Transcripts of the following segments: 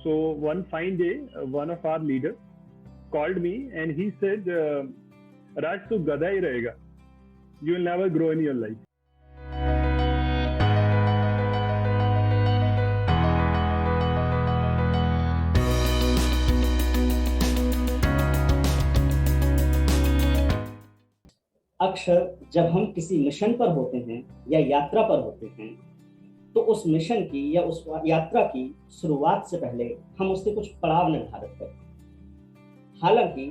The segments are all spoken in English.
So one fine day, one of our leaders called me and he said, Raj, tu gada hi rahega. You will never grow in your life. अक्सर जब हम किसी mission पर होते हैं या यात्रा पर होते हैं तो उस मिशन की या उस यात्रा की शुरुआत से पहले हम उसके कुछ पड़ाव निर्धारित करते हैं। हालांकि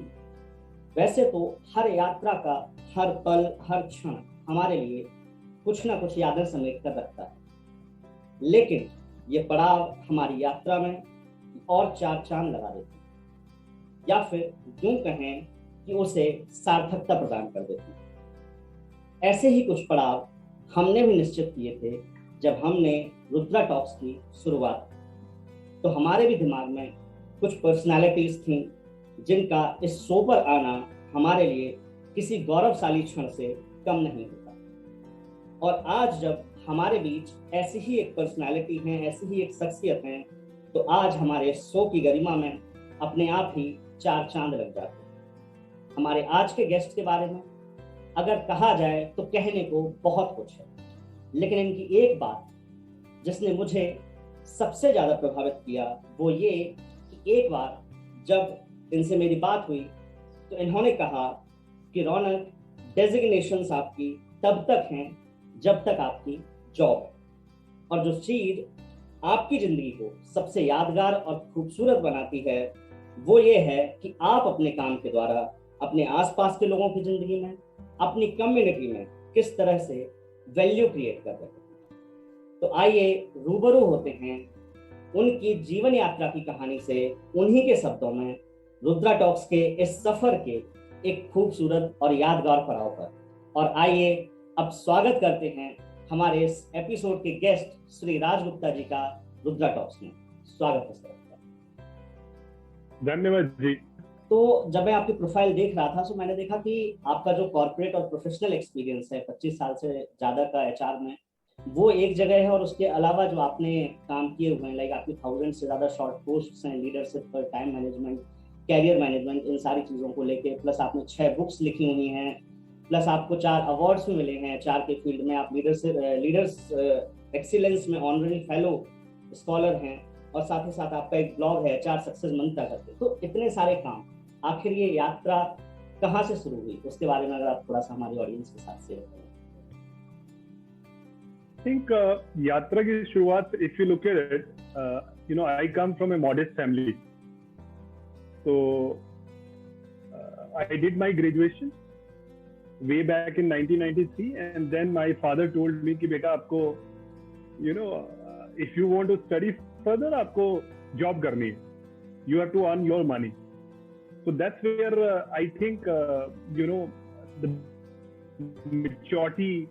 वैसे तो हर यात्रा का हर पल हर क्षण हमारे लिए कुछ ना कुछ यादें समेट कर रखता है, लेकिन ये पड़ाव हमारी यात्रा में और चार चांद लगा देते हैं या फिर यूं कहें कि उसे सार्थकता प्रदान कर देते हैं। ऐसे ही कुछ पड़ाव हमने भी निश्चित किए थे जब हमने रुद्रा टॉक्स की शुरुआत की। तो हमारे भी दिमाग में कुछ पर्सनालिटीज थी जिनका इस शो पर आना हमारे लिए किसी गौरवशाली क्षण से कम नहीं होता। और आज जब हमारे बीच ऐसी ही एक पर्सनालिटी है, ऐसी ही एक शख्सियत है, तो आज हमारे शो की गरिमा में अपने आप ही चार चांद लग जाते हैं। हमारे आज के गेस्ट के बारे में अगर कहा जाए तो कहने को बहुत कुछ है, लेकिन इनकी एक बात जिसने मुझे सबसे ज्यादा प्रभावित किया वो ये कि एक बार जब इनसे मेरी बात हुई तो इन्होंने कहा कि रौनक, डेजिग्नेशंस आपकी तब तक हैं जब तक आपकी जॉब है, और जो चीज आपकी जिंदगी को सबसे यादगार और खूबसूरत बनाती है वो ये है कि आप अपने काम के द्वारा अपने आसपास के लोगों की जिंदगी में, अपनी कम्युनिटी में किस तरह से वैल्यू क्रिएट कर रहे हैं। तो आइए रूबरू होते हैं उनकी जीवन यात्रा की कहानी से, उन्हीं के शब्दों में, रुद्रा टॉक्स के इस सफर के एक खूबसूरत और यादगार पड़ाव पर। और आइए अब स्वागत करते हैं हमारे इस एपिसोड के गेस्ट श्री राज गुप्ता जी का रुद्रा टॉक्स में। स्वागत है सर। धन्यवाद जी। तो जब मैं आपकी प्रोफाइल देख रहा था तो मैंने देखा कि आपका जो कॉर्पोरेट और प्रोफेशनल एक्सपीरियंस है 25 साल से ज़्यादा का एचआर में, वो एक जगह है, और उसके अलावा जो आपने काम किए हुए हैं, लाइक आपकी 1000 से ज़्यादा शॉर्ट पोस्ट्स हैं लीडरशिप पर, टाइम मैनेजमेंट, कैरियर मैनेजमेंट, इन सारी चीज़ों को लेके, प्लस आपने 6 बुक्स लिखी हुई हैं, प्लस आपको 4 अवार्ड्स भी मिले हैं एचआर के फील्ड में। आप लीडर्स एक्सीलेंस में ऑनररी फेलो स्कॉलर हैं, और साथ ही साथ आपका एक ब्लॉग है एचआर सक्सेस मंत्र करके। तो इतने सारे काम, आखिर ये यात्रा कहाँ से शुरू हुई, उसके बारे में अगर आप थोड़ा सा हमारी ऑडियंस के साथ शेयर करें। think यात्रा की शुरुआत, if you look at it, I come from a modest family. So I did my graduation way back in 1993, and then my father told me कि बेटा आपको if you want to study further आपको job करनी है, you have to earn your money. So that's where I think the maturity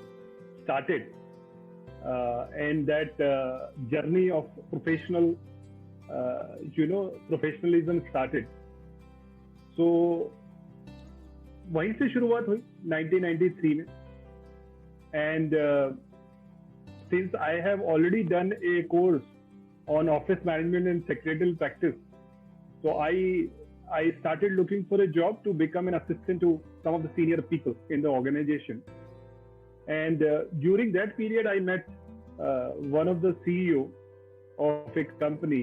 started, and that journey of professionalism started. So वहीं से शुरुआत हुई 1993 में, and since I have already done a course on office management and secretarial practice, so I started looking for a job to become an assistant to some of the senior people in the organization. And during that period, I met one of the CEO of a company,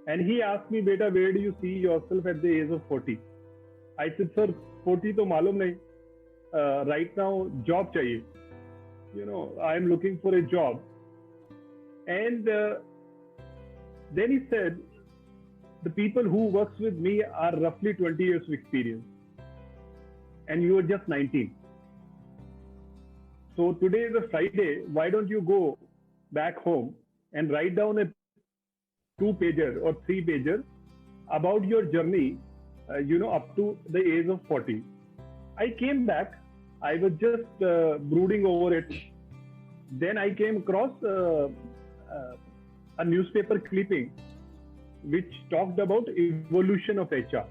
and he asked me, "Beta, where do you see yourself at the age of 40?" I said, "Sir, 40 तो मालूम नहीं. Right now, job चाहिए. I am looking for a job." And then he said, "The people who works with me are roughly 20 years of experience, and you are just 19. So today is a Friday. Why don't you go back home and write down a 2-pager or 3-pager about your journey, up to the age of 40. I came back. I was just brooding over it. Then I came across a newspaper clipping which talked about evolution of HR.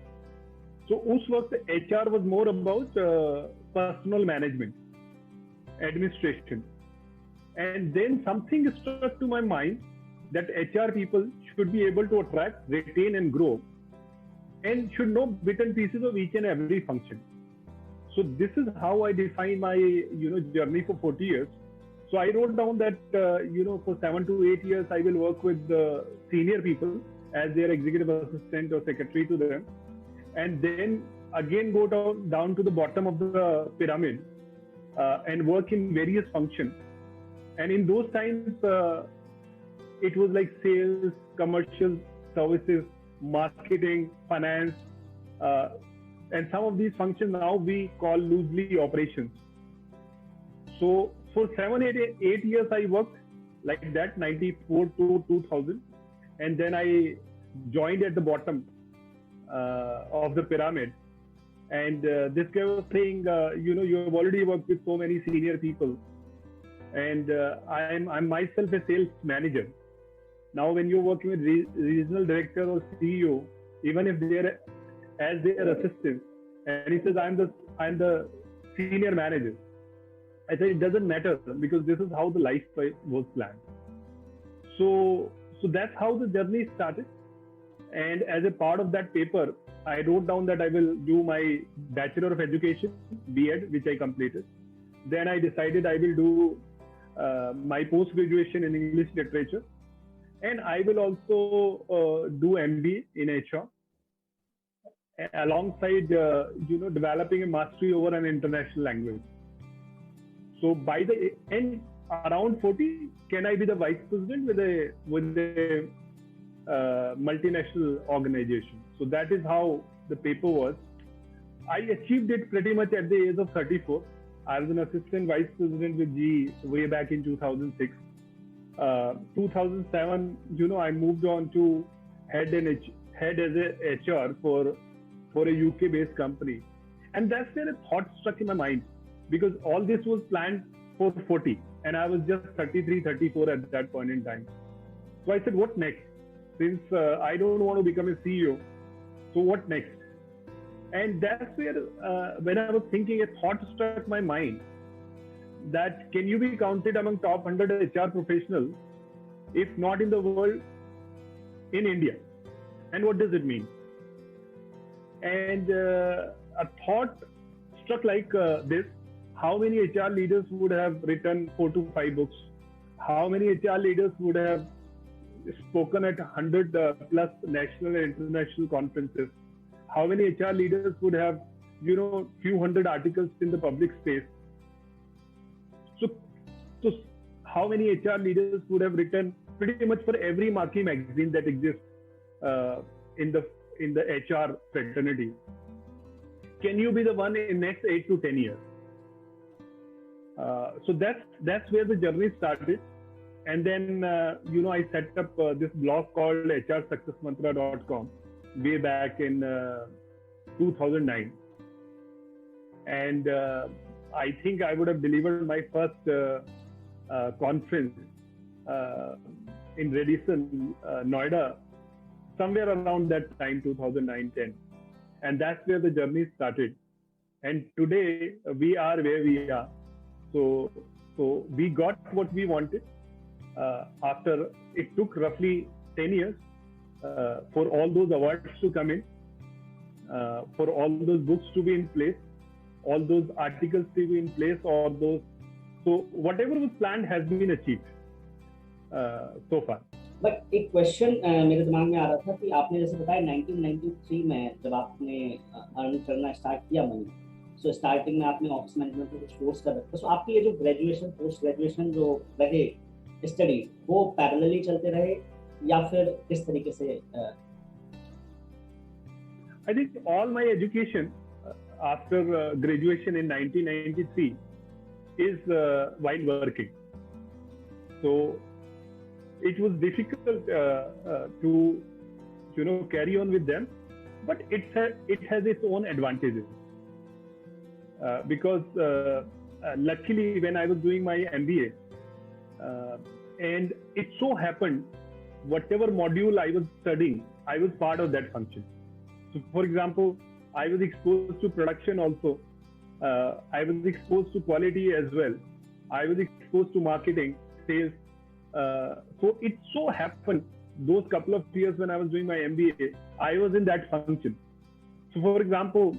So उस वक्त HR was more about personal management, administration. And then something struck to my mind that HR people should be able to attract, retain, and grow, and should know bits and pieces of each and every function. So this is how I define my journey for 40 years. So I wrote down that for 7 to 8 years I will work with the senior people as their executive assistant or secretary to them, and then again go down to the bottom of the pyramid and work in various functions. And in those times, it was like sales, commercial, services, marketing, finance, and some of these functions now we call loosely operations. So for 8 years I worked like that, 94 to 2000, and then I joined at the bottom of the pyramid. And this guy was saying, you have already worked with so many senior people, and I'm myself a sales manager. Now, when you're working with regional director or CEO, even if they're as their assistant, and he says I'm the senior manager, I said it doesn't matter, because this is how the life was planned. So that's how the journey started. And as a part of that paper, I wrote down that I will do my Bachelor of Education, B.Ed, which I completed. Then I decided I will do my post-graduation in English literature, and I will also do MBA in HR, alongside developing a mastery over an international language. So by the end, around 40, can I be the vice president with a multinational organization? So that is how the paper was. I achieved it pretty much at the age of 34. I was an assistant vice president with GE way back in 2006. 2007, I moved on to head as a HR for a UK-based company. And that's where a thought struck in my mind, because all this was planned for 40, and I was just 33, 34 at that point in time. So I said, what next? Since I don't want to become a CEO, so what next? And that's where, when I was thinking, a thought struck my mind that can you be counted among top 100 HR professionals, if not in the world, in India? And what does it mean? And a thought struck like this: how many HR leaders would have written 4 to 5 books? How many HR leaders would have spoken at 100 plus national and international conferences? How many HR leaders would have, few hundred articles in the public space? So how many HR leaders would have written pretty much for every marquee magazine that exists in the HR fraternity? Can you be the one in next 8 to 10 years? So that's where the journey started. And then, I set up this blog called HRSuccessMantra.com way back in 2009. And I think I would have delivered my first conference in Radisson, Noida, somewhere around that time, 2009-10. And that's where the journey started. And today we are where we are. So we got what we wanted. After it took roughly 10 years for all those awards to come in, for all those books to be in place, all those articles to be in place, so whatever was planned has been achieved so far. But एक question मेरे दिमाग में आ रहा था कि आपने जैसे बताया 1993 में जब आपने अर्न करना स्टार्ट किया मनी, सो स्टार्टिंग में आपने ऑफिस मैनेजमेंट में कुछ कोर्स कर रखा, सो आपकी ये जो ग्रेजुएशन पोस्ट ग्रेजुएशन जो रहे स्टडी वो पैरेलली चलते रहे या फिर किस तरीके से? I think all my education after graduation in 1993 is while working. So it was difficult to carry on with them, but it has its own advantages because luckily when I was doing my MBA and it so happened whatever module I was studying, I was part of that function. So for example, I was exposed to production also. I was exposed to quality as well. I was exposed to marketing, sales. So it so happened those couple of years when I was doing my MBA, I was in that function. So, for example,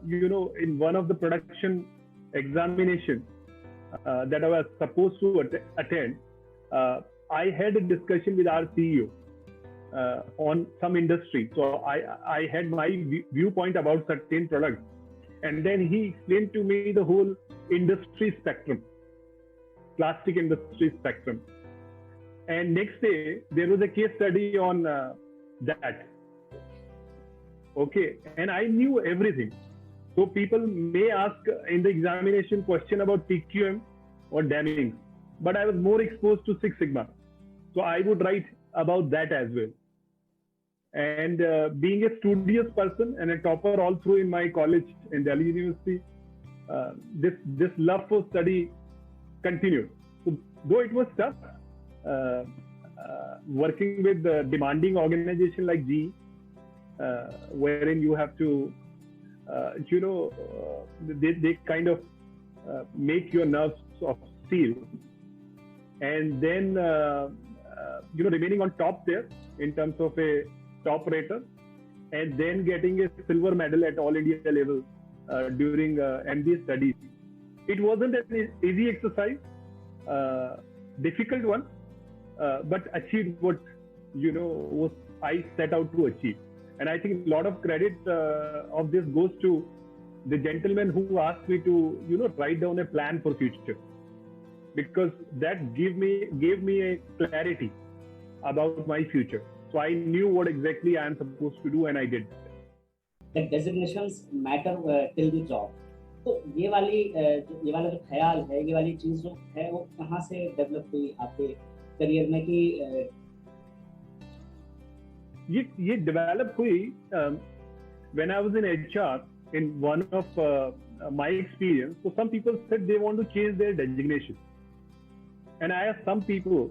in one of the production examination that I was supposed to attend, I had a discussion with our CEO on some industry. So I had my viewpoint about certain products, and then he explained to me the whole industry spectrum, plastic industry spectrum. And next day there was a case study on that. Okay, and I knew everything. So people may ask in the examination question about PQM or Deming, but I was more exposed to Six Sigma. So I would write about that as well. And being a studious person and a topper all through in my college in Delhi University, this love for study continued. So though it was tough, working with a demanding organization like GE, wherein you have to, they kind of make your nerves of steel, and then remaining on top there in terms of a top rater, and then getting a silver medal at all India level during MBA studies. It wasn't an easy exercise, difficult one, but achieved what was I set out to achieve. And I think a lot of credit of this goes to the gentleman who asked me to write down a plan for future, because that gave me a clarity about my future. So I knew what exactly I am supposed to do, and I did. The designations matter till the job. तो ये वाला जो ख्याल है, ये वाली चीज जो है, वो कहाँ से डेवलप हुई आपके करियर में कि ये डेवलप हुई when I was in HR in one of my experience. So some people said they want to change their designation, and I asked some people,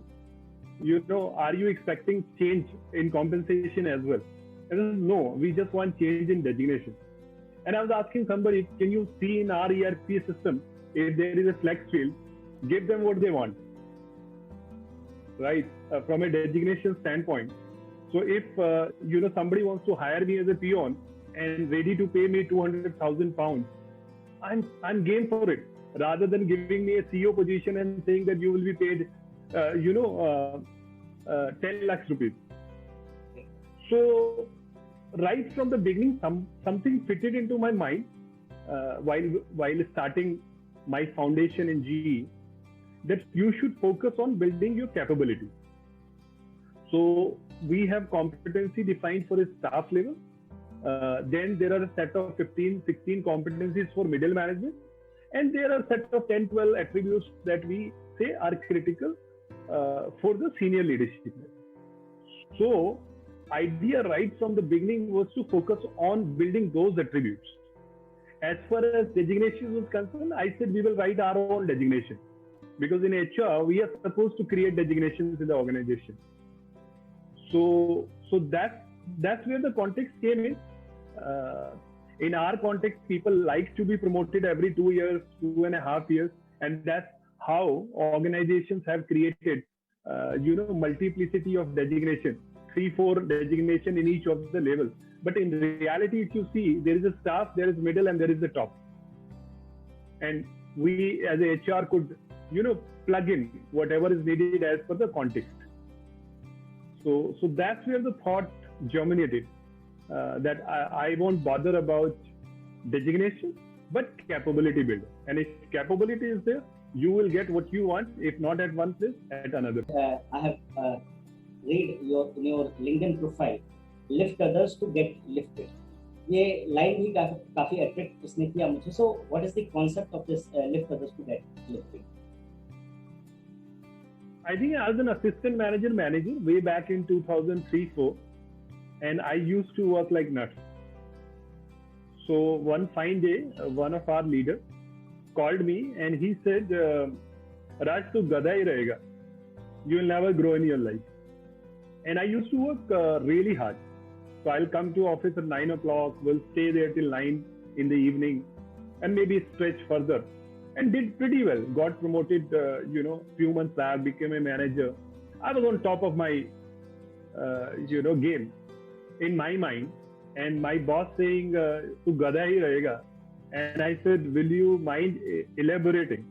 are you expecting change in compensation as well? And they said, no, we just want change in designation. And I was asking somebody, can you see in our ERP system if there is a flex field, give them what they want, right? From a designation standpoint. So if somebody wants to hire me as a peon and ready to pay me 200,000 pounds, I'm game for it, rather than giving me a CEO position and saying that you will be paid 10 lakhs rupees. So right from the beginning, something fitted into my mind while starting my foundation in GE, that you should focus on building your capability. So we have competency defined for a staff level. Then there are a set of 15, 16 competencies for middle management. And there are a set of 10, 12 attributes that we say are critical for the senior leadership. So idea right from the beginning was to focus on building those attributes. As far as designation was concerned, I said we will write our own designation, because in HR we are supposed to create designations in the organization. So that's where the context came in. In our context, people like to be promoted every 2 years, 2.5 years, and that's how organizations have created multiplicity of designation, 3-4 designation in each of the levels. But in reality, if you see, there is a staff, there is middle, and there is the top. And we as a HR could, plug in whatever is needed as per the context. So that's where the thought germinated, that I won't bother about designation, but capability building. And if capability is there, you will get what you want, if not at one place, at another. I have read your LinkedIn profile, lift others to get lifted. ये line भी काफी attract इसने किया मुझे. So what is the concept of this lift others to get lifted? I think I was an assistant manager way back in 2003-04, and I used to work like nuts. So one fine day, one of our leaders called me and he said, Raj, tu gada hi rahega. You will never grow in your life. And I used to work really hard. So I'll come to office at 9 o'clock, we'll stay there till 9 in the evening, and maybe stretch further. And did pretty well. Got promoted, few months back, became a manager. I was on top of my game in my mind, and my boss saying, "Tu gada hi rahega," and I said, "Will you mind elaborating?"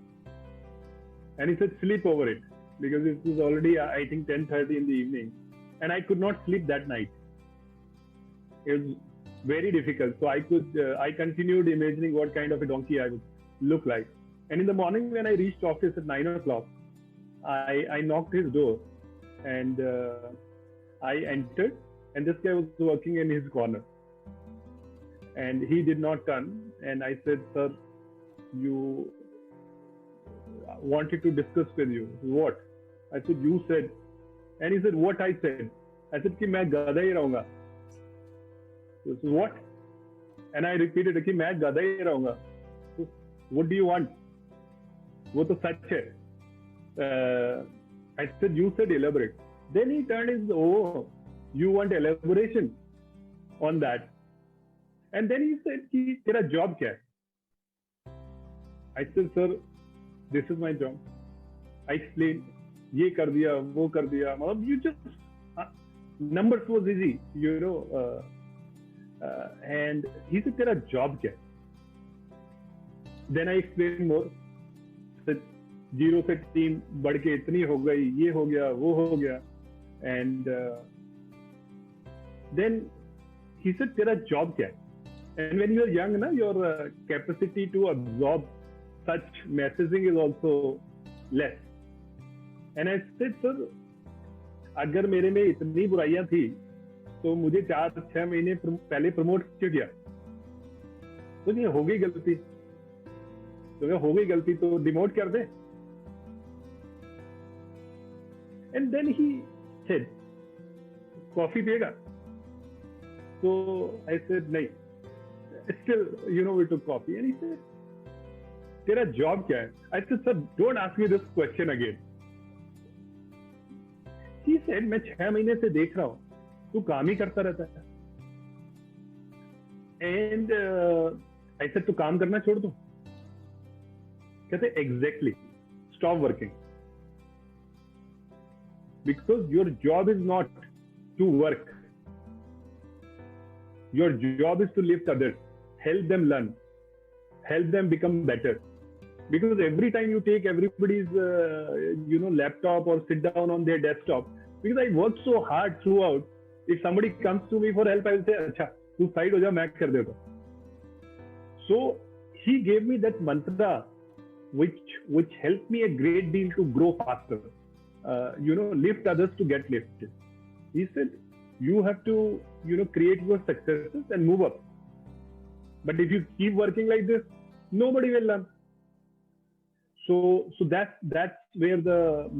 And he said, "Sleep over it," because it was already, I think, 10:30 in the evening, and I could not sleep that night. It was very difficult. So I continued imagining what kind of a donkey I would look like. And in the morning when I reached office at 9 o'clock, I knocked his door, and I entered, and this guy was working in his corner, and he did not turn. And I said, "Sir, you wanted to discuss with you." "What?" I said, "You said." And he said, "What I said?" I said, "कि मैं गधा ही रहूंगा." He said, "What?" And I repeated, कि मैं गधा ही रहूंगा. So, what do you want? वो तो सच है. I said, "You said elaborate." Then he turned his, "Oh, you want elaboration on that?" And then he said, कि तेरा job क्या है? I said, "Sir, this is my job." I explained, ये कर दिया, वो कर दिया. मतलब you just numbers was easy, and he said, तेरा job क्या है? Then I explained more. Said, 0 से 3 बढ़ के इतनी हो गई, ये हो गया, वो हो गया. And then he said, तेरा job क्या है? And when you are young, your capacity to absorb such messaging is also less. And I said, "Sir, अगर मेरे में इतनी बुराइयां थी, तो मुझे 4-6 महीने पहले प्रमोट क्यों किया?" तो नहीं, हो गई गलती, तो हो गई गलती तो डिमोट कर दे. And then he said, "coffee पिएगा?" So I said, "नहीं." Still, we took coffee, and he said, "तेरा job क्या है?" I said, "Sir, don't ask me this question again." He said, "मैं 6 महीने से देख रहा हूँ, तू काम ही करता रहता है." And I said, "तू काम करना छोड़ दो." कहते, "Exactly, stop working. Because your job is not to work. Your job is to lift others, help them learn, help them become better. Because every time you take everybody's laptop or sit down on their desktop, because I worked so hard throughout, if somebody comes to me for help, I will say, "अच्छा, तू side हो जा, मैं कर देता." So he gave me that mantra, which helped me a great deal to grow faster. Lift others to get lifted. He said, "You have to, create your successes and move up. But if you keep working like this, nobody will learn." So that's where the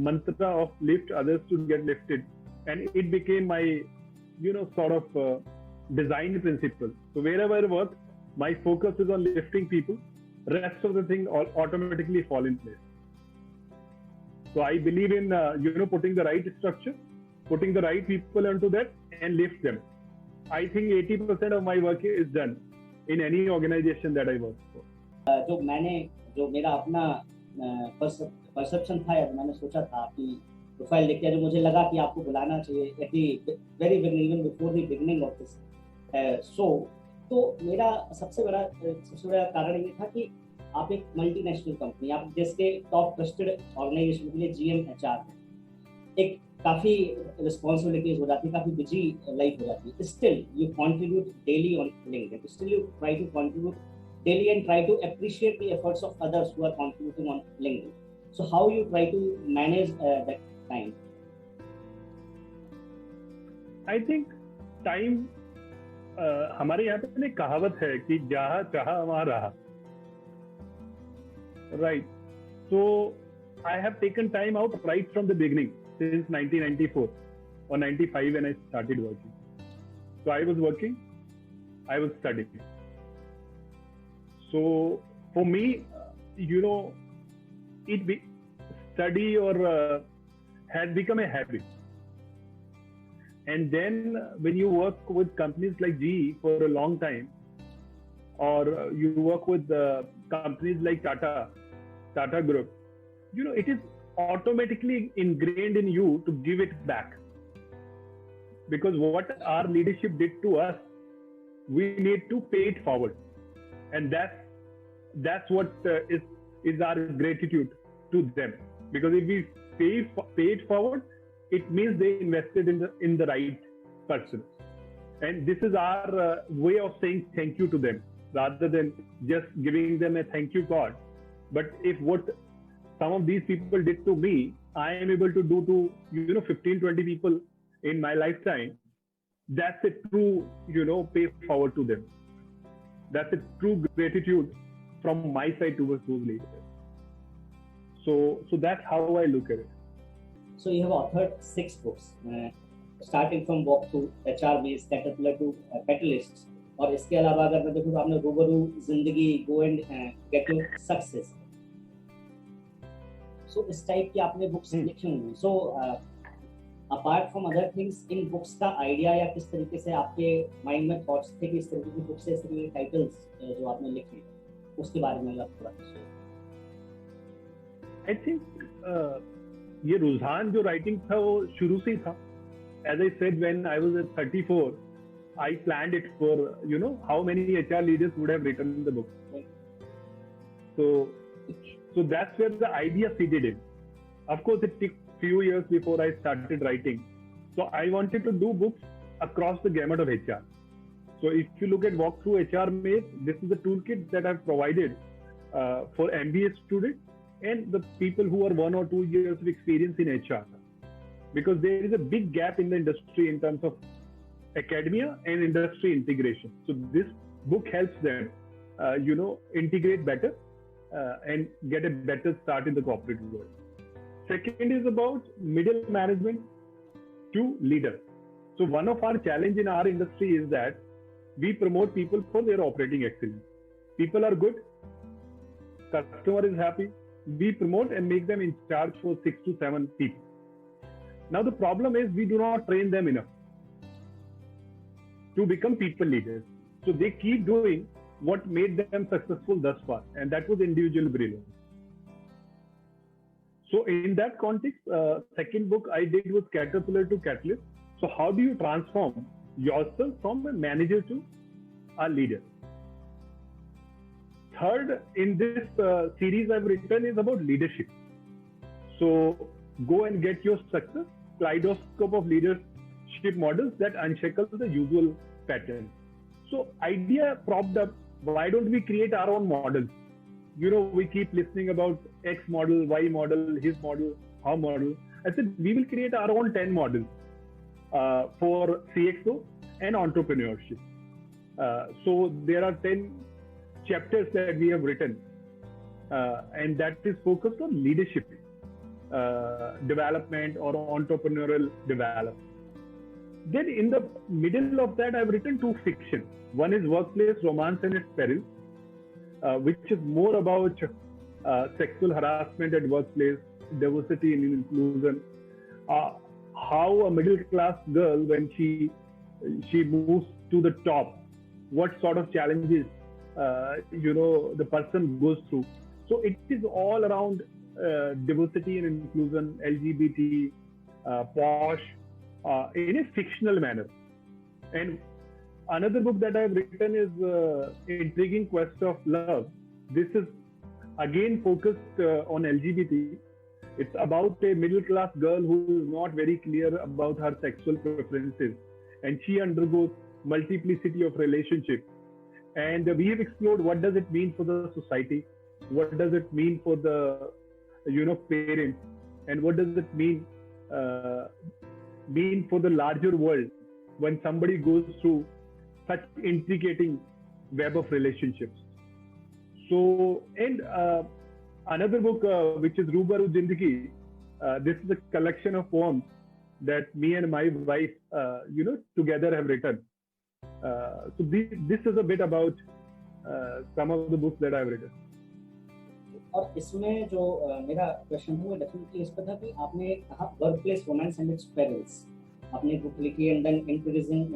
mantra of lift others to get lifted, and it became my, sort of design principle. So wherever I work, my focus is on lifting people. Rest of the thing automatically fall in place. So I believe in, putting the right structure, putting the right people into that, and lift them. I think 80% of my work is done in any organization that I work for. जो मेरा अपना perception था, मैंने सोचा था कि profile देख के जो मुझे लगा कि आपको बुलाना चाहिए at the very beginning, even before the beginning of this show. तो मेरा सबसे बड़ा कारण ये था कि आप एक मल्टीनेशनल कंपनी, आप देश के टॉप ट्रस्टेड ऑर्गेनाइजेशन के लिए GM HR हैं, एक काफ़ी रिस्पॉन्सिबिलिटीज हो जाती है, काफ़ी बिजी लाइफ हो जाती है. Still you contribute daily on LinkedIn, still you try to contribute daily and try to appreciate the efforts of others who are contributing on LinkedIn. So how you try to manage that time? I think time, हमारे यहाँ पे एक कहावत है कि जहाँ चाहा वहाँ रहा. Right. So I have taken time out right from the beginning since 1994 or 95 when I started working. So I was working, I was studying. So for me, study or had become a habit. And then when you work with companies like GE for a long time, or you work with companies like Tata Group, it is automatically ingrained in you to give it back. because what our leadership did to us, we need to pay it forward, and that's what is our gratitude to them. Because if we pay it forward, it means they invested in the right person, and this is our way of saying thank you to them, rather than just giving them a thank you card. But if what some of these people did to me, I am able to do to 15-20 people in my lifetime, that's a true pay forward to them. That's a true gratitude from my side towards those leaders. So that's how I look at it. So you have authored 6 books, starting from Walk to HR Base, Caterpillar to Catalyst, और इसके अलावा अगर मैं देखूँ तो आपने रूबरू जिंदगी, Go and Get Your Success. So इस टाइप की आपने बुक्स लिखी हुई हैं. So apart from other things, in books का आइडिया या किस तरीके से आपके माइंड में थॉट्स थे कि इस तरीके की बुक्स, इस तरीके के टाइटल्स जो आपने लिखे, उसके बारे में अगर थोड़ा कुछ. I think ये रुझान जो राइटिंग था वो शुरू से ही था. As I said, when I was at 34, I planned it for how many HR leaders would have written the book. So that's where the idea seeded in. Of course, it took few years before I started writing. So I wanted to do books across the gamut of HR. So if you look at Walk Through HR Maze, this is the toolkit that I've provided for MBA students and the people who are 1 or 2 years of experience in HR. Because there is a big gap in the industry in terms of academia and industry integration. So this book helps them, integrate better and get a better start in the corporate world. Second is about middle management to leader. So one of our challenge in our industry is that we promote people for their operating excellence. People are good, customer is happy, we promote and make them in charge for 6 to 7 people. Now the problem is we do not train them enough to become people leaders. So they keep doing what made them successful thus far, and that was individual brilliance. So in that context, second book I did was Caterpillar to Catalyst. So how do you transform yourself from a manager to a leader? Third in this series I've written is about leadership. So Go and Get Your Success, kaleidoscope of leadership models that unshackle the usual patterns. So idea propped up, why don't we create our own models? We keep listening about X model, Y model, his model, her model. I said, we will create our own 10 models for CXO and entrepreneurship. So there are 10 chapters that we have written, and that is focused on leadership development or entrepreneurial development. Then in the middle of that, I've written 2 fiction. One is Workplace Romance and Its Perils, which is more about sexual harassment at workplace, diversity and inclusion, how a middle class girl, when she moves to the top, what sort of challenges the person goes through. So it is all around diversity and inclusion, LGBT, posh, in a fictional manner. And another book that I've written is Intriguing Quest of Love. This is again focused on LGBT. It's about a middle class girl who is not very clear about her sexual preferences, and she undergoes multiplicity of relationships. And we have explored what does it mean for the society, what does it mean for the parents, and what does it mean for the larger world when somebody goes through such intricate web of relationships. So, and another book which is Rubaru Zindagi, this is a collection of poems that me and my wife together have written. So this is a bit about some of the books that I've written. और इसमें जो मेरा question था वो definitely इस पर था कि आपने कहा workplace romance and its perils, आपने बुक लिखी and then increasing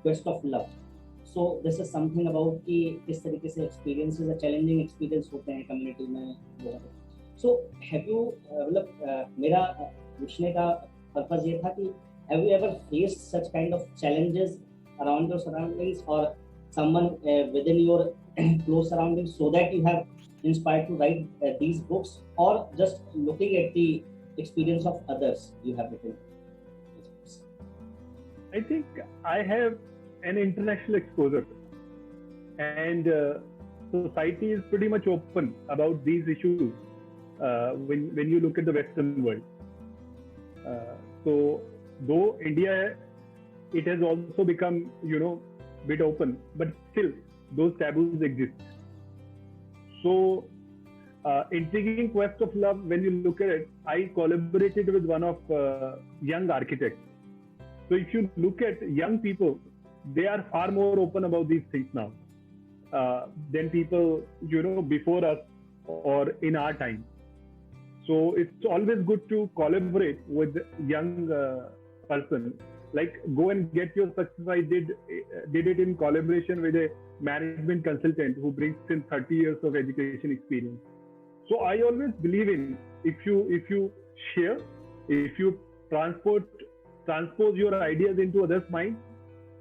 quest of love. So this is something about कि किस तरीके से एक्सपीरियंसेस, चैलेंजिंग एक्सपीरियंस होते हैं कम्युनिटी में. सो हैव यू, मतलब मेरा पूछने का पर्पस ये था कि have you ever faced such kind of challenges around your surroundings, or someone within your close surroundings, so that you have inspired to write these books, or just looking at the experience of others you have written these books? I think I have an international exposure, and society is pretty much open about these issues when you look at the Western world. So though India, it has also become, bit open, but still those taboos exist. So Intriguing Quest of Love, when you look at it, I collaborated with one of young architects. So if you look at young people, they are far more open about these things now than people, before us or in our time. So it's always good to collaborate with young person. Like, go and get your success. I did it in collaboration with a management consultant who brings in 30 years of education experience. So I always believe in, if you share, if you transpose your ideas into others' minds,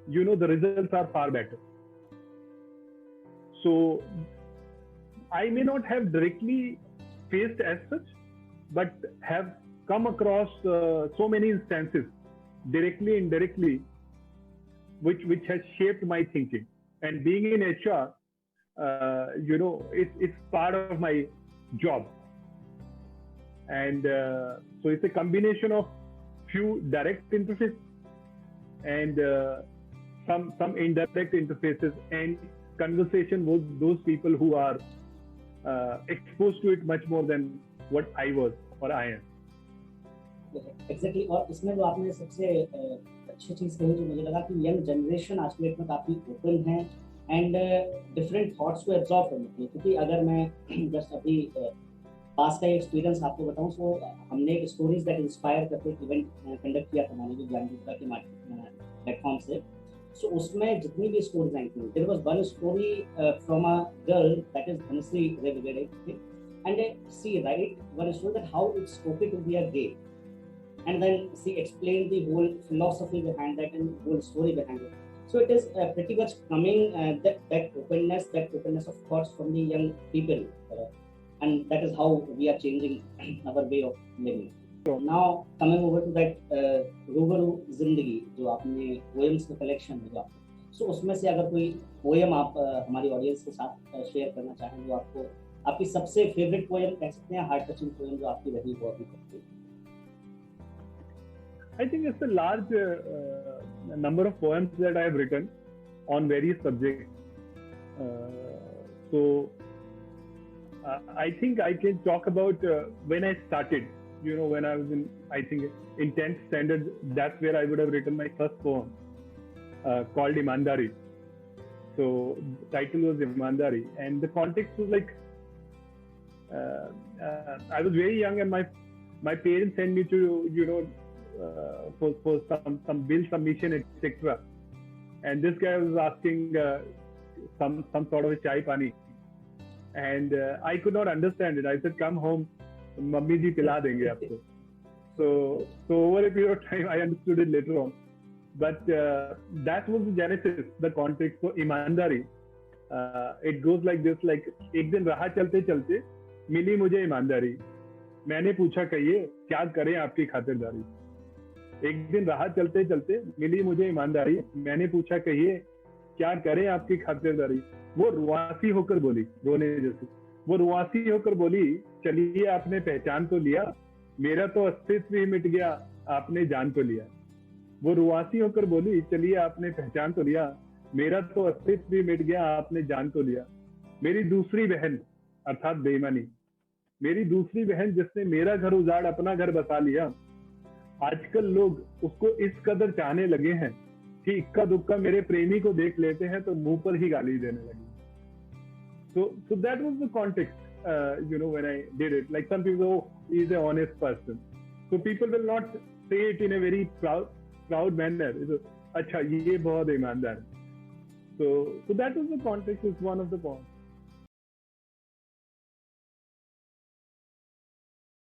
the results are far better. So I may not have directly faced as such, but have come across so many instances, directly, indirectly, which has shaped my thinking. And being in HR, it's part of my job. And so it's a combination of few direct interfaces and some indirect interfaces, and conversation with those people who are exposed to it much more than what I was or I am. Exactly. और इसमें जो आपने सबसे अच्छी चीज कही, जो मुझे लगा कि यंग जनरेशन आज के डेट में काफी ओपन है एंड डिफरेंट थॉट्स को एब्जॉर्ब करने के लिए. क्योंकि अगर मैं जस्ट अभी पास का एक्सपीरियंस आपको बताऊं, तो हमने एक स्टोरीज दैट इंस्पायर करके इवेंट कंडक्ट किया था मैंने ज्ञानदीपिका के प्लेटफॉर्म से. सो उसमें जितनी भी स्टोरीज आई थी, there was one story from a girl that is Dhanashree Revigade, and she write one story that how it's okay to be a gay, and then she explained the whole philosophy behind that and whole story behind it. So it is pretty much coming that openness of thoughts from the young people, and that is how we are changing our way of living. So now coming over to that रूबरू जिंदगी, जो आपने poems का collection है जो आपने, सो उसमें से अगर कोई पोएम आप हमारी ऑडियंस के साथ शेयर करना चाहें, जो आपकी सबसे फेवरेट पोएम कह सकते हैं, हार्ट टचिंग पोएम जो आपकी रही हो अभी तक. I think it's a large number of poems that I have written on various subjects. So I think I can talk about when I started. When I was in 10th standard, that's where I would have written my first poem called Imandari. So the title was Imandari, and the context was like, I was very young, and my parents sent me to for some bill submission, etc. And this guy was asking some sort of a chai pani, and I could not understand it. I said, "Come home, mummy ji pila denge aapko." So over a period of time, I understood it later on. But that was the genesis, the context for Imandari. It goes like this: like, एक दिन राह चलते चलते मिली मुझे ईमानदारी, मैंने पूछा कहिए क्या करें आपकी खातिरदारी. एक दिन राह चलते चलते मिली मुझे ईमानदारी, मैंने पूछा कहिए क्या करें आपकी खातिरदारी. वो रुआसी होकर बोली, रोने जैसे, वो रुआसी होकर बोली, चलिए आपने पहचान तो लिया, मेरा तो अस्तित्व ही मिट गया, आपने जान तो लिया. वो रुआसी होकर बोली, चलिए आपने पहचान तो लिया, मेरा तो अस्तित्व भी मिट गया, आपने जान तो लिया. मेरी दूसरी बहन अर्थात बेईमानी, मेरी दूसरी बहन जिसने मेरा घर उजाड़ अपना घर बसा लिया, आजकल लोग उसको इस कदर चाहने लगे हैं कि इक्का दुक्का मेरे प्रेमी को देख लेते हैं तो मुंह पर ही गाली देने लगे. So that was the context, when I did it. Like, some people, oh, he's an honest person. So people will not say it in a very proud manner. अच्छा, ये बहुत ईमानदार. So that was the context. It's one of the points.